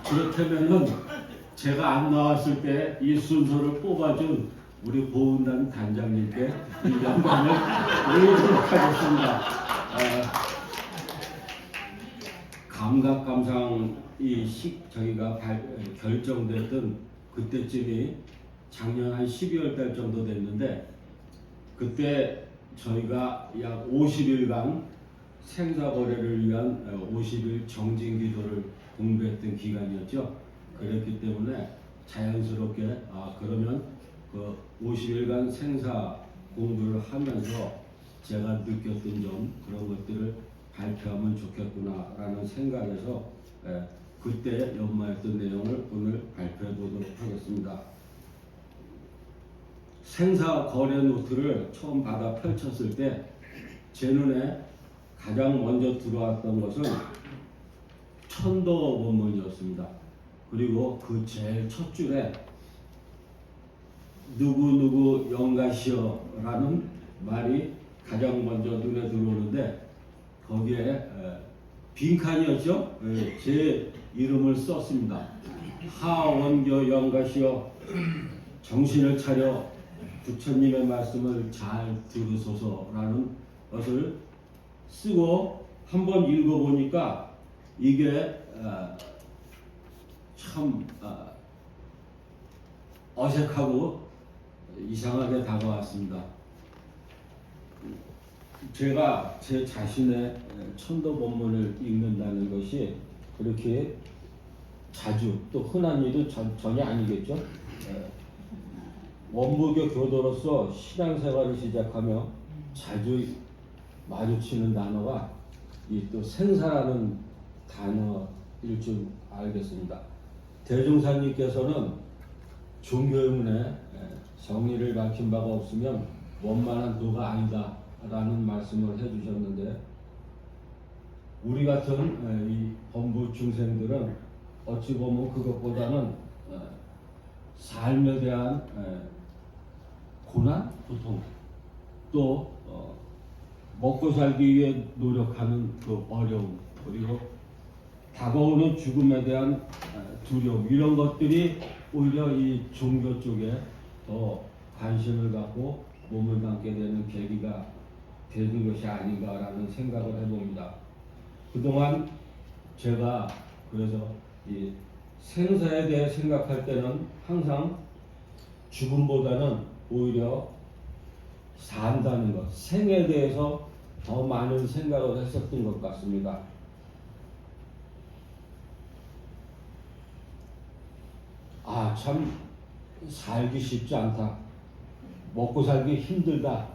그렇다면은 제가 안 나왔을 때 이 순서를 뽑아준 우리 보은단 단장님께 이 영광을 드리도록 하겠습니다. 감각감상 저희가 결정됐던 그때쯤이 작년 한 12월 달 정도 됐는데, 그때 저희가 약 50일간 생사거래를 위한 50일 정진기도를 공부했던 기간이었죠. 그랬기 때문에 자연스럽게 그러면 그 50일간 생사 공부를 하면서 제가 느꼈던 점, 그런 것들을 발표하면 좋겠구나라는 생각에서 그때 연마했던 내용을 오늘 발표해 보도록 하겠습니다. 생사 거래 노트를 처음 받아 펼쳤을 때 제 눈에 가장 먼저 들어왔던 것은 천도 본문이었습니다. 그리고 그 제일 첫 줄에 누구누구 영가시여라는 말이 가장 먼저 눈에 들어오는데, 거기에 빈칸이었죠. 제 이름을 썼습니다. 하원교 영가시여, 정신을 차려 부처님의 말씀을 잘 들으소서라는 것을 쓰고 한번 읽어보니까 이게 참 어색하고 이상하게 다가왔습니다. 제가 제 자신의 천도 본문을 읽는다는 것이 그렇게 자주 또 흔한 일도 전혀 아니겠죠. 원불교 교도로서 신앙생활을 시작하며 자주 마주치는 단어가 이 또 생사라는 단어일 줄 알겠습니다. 대종사님께서는 종교의문에 정의를 밝힌 바가 없으면 원만한 도가 아니다 라는 말씀을 해주셨는데, 우리 같은 이 범부 중생들은 어찌 보면 그것보다는 삶에 대한 고난, 고통, 또 먹고 살기 위해 노력하는 그 어려움, 그리고 다가오는 죽음에 대한 두려움, 이런 것들이 오히려 이 종교 쪽에 더 관심을 갖고 몸을 담게 되는 계기가 되는 것이 아닌가라는 생각을 해봅니다. 그동안 제가 그래서 이 생사에 대해 생각할 때는 항상 죽음보다는 오히려 산다는 것, 생에 대해서 더 많은 생각을 했었던 것 같습니다. 참 살기 쉽지 않다. 먹고 살기 힘들다.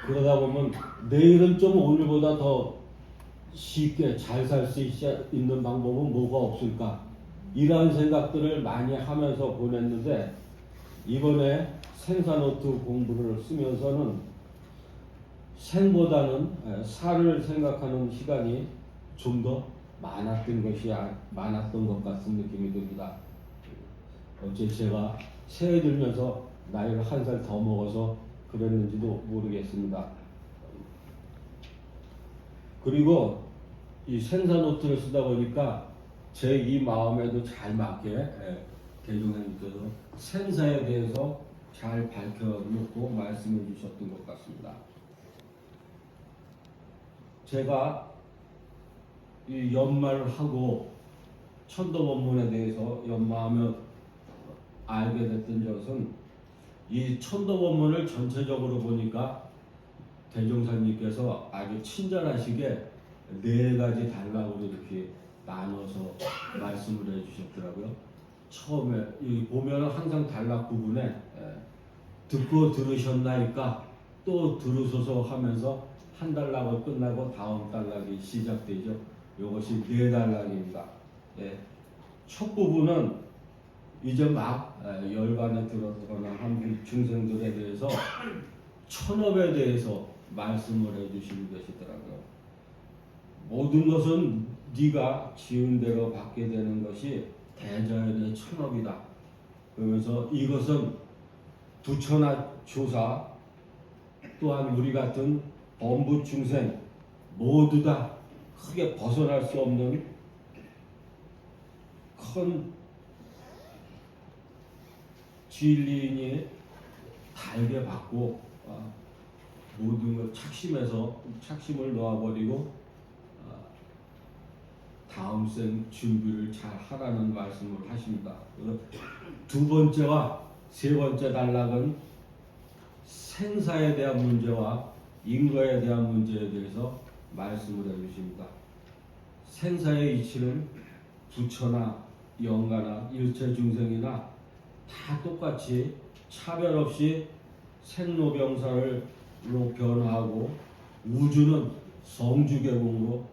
그러다 보면 내일은 좀 오늘보다 더 쉽게 잘 살 수 있는 방법은 뭐가 없을까? 이러한 생각들을 많이 하면서 보냈는데, 이번에 생사노트 공부를 쓰면서는 생보다는 살을 생각하는 시간이 좀 더 많았던 것 같은 느낌이 듭니다. 어째 제가 새해 들면서 나이를 한 살 더 먹어서 그랬는지도 모르겠습니다. 그리고 이 생사노트를 쓰다 보니까 제 이 마음에도 잘 맞게 대종사님께서 생사에 대해서 잘 밝혀놓고 말씀해 주셨던 것 같습니다. 제가 이 연마를 하고 천도 법문에 대해서 연마하며 알게 됐던 것은, 이 천도 법문을 전체적으로 보니까 대종사님께서 아주 친절하시게 4가지 단락으로 이렇게 나눠서 말씀을 해주셨더라고요. 처음에 보면 항상 단락 부분에 듣고 들으셨나이까 또 들으소서 하면서 한 단락을 끝나고 다음 단락이 시작되죠. 이것이 4단락입니다. 첫 부분은 이제 막 열반에 들어서거나 한국 중생들에 대해서 천업에 대해서 말씀을 해주시는 것이더라고요. 모든 것은 네가 지은 대로 받게 되는 것이 대자연의 천업이다. 그러면서 이것은 부처나 조사 또한 우리 같은 범부 중생 모두 다 크게 벗어날 수 없는 큰 진리인이 달게 받고 모든 걸 착심을 놓아버리고 다음 생 준비를 잘 하라는 말씀을 하십니다. 두 번째와 세 번째 단락은 생사에 대한 문제와 인거에 대한 문제에 대해서 말씀을 해주십니다. 생사의 이치는 부처나 영가나 일체 중생이나 다 똑같이 차별 없이 생로병사로 변화하고 우주는 성주계공으로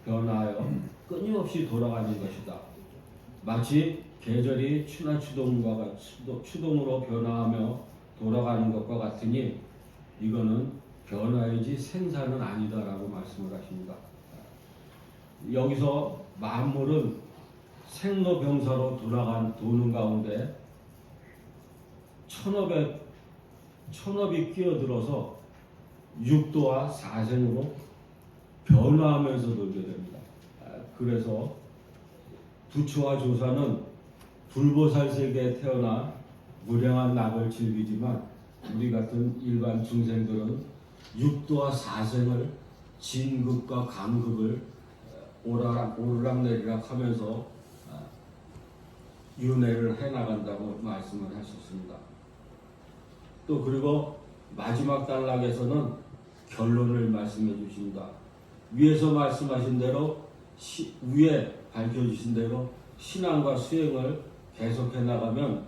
변화하여 끊임없이 돌아가는 것이다. 마치 계절이 추동으로 변화하며 돌아가는 것과 같으니 이거는 변화이지 생사는 아니다라고 말씀을 하십니다. 여기서 만물은 생로병사로 도는 가운데 천업이 끼어들어서 육도와 사생으로 변화하면서 돌게 됩니다. 그래서 부처와 조사는 불보살 세계에 태어나 무량한 낙을 즐기지만 우리 같은 일반 중생들은 육도와 사생을 진급과 강급을 오르락내리락 하면서 윤회를 해나간다고 말씀을 하셨습니다. 또 그리고 마지막 단락에서는 결론을 말씀해 주십니다. 위에서 말씀하신 대로 위에 밝혀주신 대로 신앙과 수행을 계속해 나가면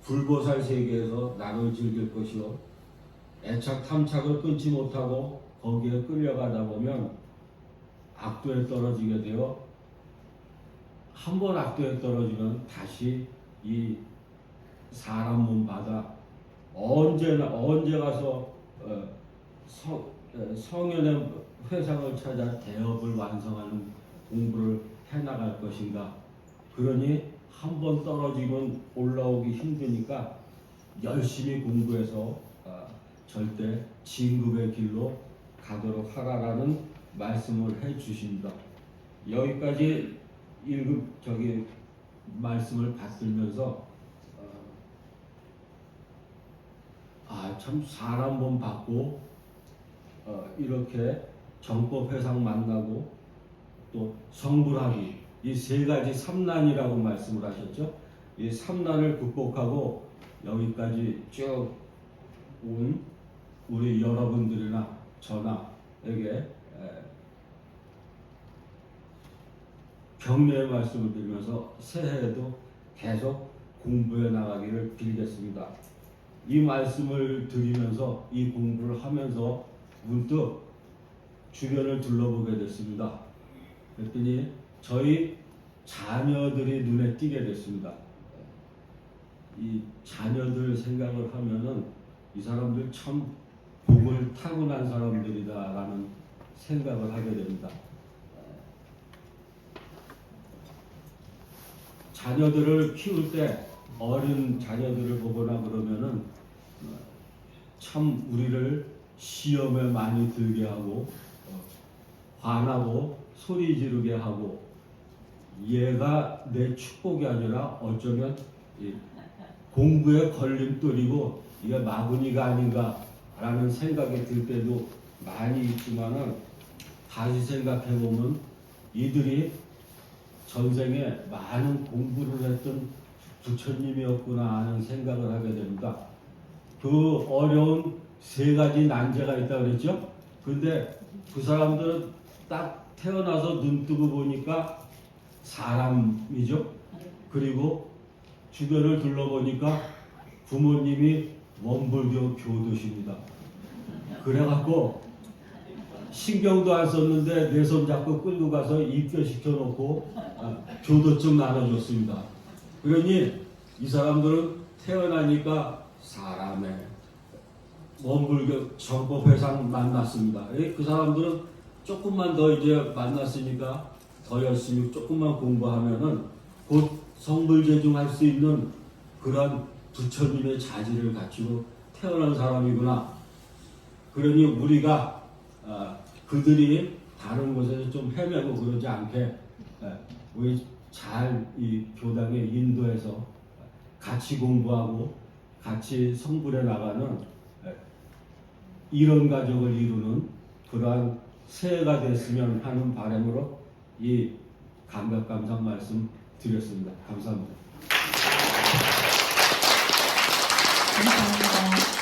불보살 세계에서 낙을 즐길 것이요 애착 탐착을 끊지 못하고 거기에 끌려가다 보면 악도에 떨어지게 되어 한 번 악도에 떨어지면 다시 이 사람 몸 받아 언제 가서 성현의 회상을 찾아 대업을 완성하는 공부를 해나갈 것인가. 그러니 한 번 떨어지면 올라오기 힘드니까 열심히 공부해서 절대 진급의 길로 가도록 하라라는 말씀을 해 주십니다. 여기까지 말씀을 받들면서 참 사람 몸 받고 이렇게 정법 회상 만나고 또 성불하기 이 세 가지 삼난이라고 말씀을 하셨죠. 이 삼난을 극복하고 여기까지 쭉 온 우리 여러분들이나 저나에게 격려의 말씀을 드리면서 새해에도 계속 공부해 나가기를 빌겠습니다. 이 말씀을 드리면서 이 공부를 하면서 문득 주변을 둘러보게 됐습니다. 그랬더니 저희 자녀들이 눈에 띄게 됐습니다. 이 자녀들 생각을 하면은 이 사람들 참 복을 타고난 사람들이다라는 생각을 하게 됩니다. 자녀들을 키울 때 어린 자녀들을 보거나 그러면은 참 우리를 시험에 많이 들게 하고 화나고 소리 지르게 하고 얘가 내 축복이 아니라 어쩌면 공부의 걸림돌이고 이게 마구니가 아닌가라는 생각이 들 때도 많이 있지만은 다시 생각해 보면 이들이 전생에 많은 공부를 했던 부처님이었구나 하는 생각을 하게 됩니다. 그 어려운 세 가지 난제가 있다고 그랬죠? 근데 그 사람들은 딱 태어나서 눈 뜨고 보니까 사람이죠. 그리고 주변을 둘러보니까 부모님이 원불교 교도십니다. 그래갖고 신경도 안 썼는데 내 손 잡고 끌고 가서 입교시켜 놓고 교도증 나눠줬습니다. 그러니 이 사람들은 태어나니까 사람의 원불교 정법 회상 만났습니다. 그 사람들은 조금만 더 이제 만났으니까 더 열심히 조금만 공부하면은 곧 성불재중할 수 있는 그런 부처님의 자질을 갖추고 태어난 사람이구나. 그러니 우리가 그들이 다른 곳에서 좀 헤매고 그러지 않게 우리 잘 이 교당에 인도해서 같이 공부하고 같이 성불해 나가는 이런 가족을 이루는 그러한 새해가 됐으면 하는 바람으로 이 감격감상 말씀 드렸습니다. 감사합니다. 감사합니다.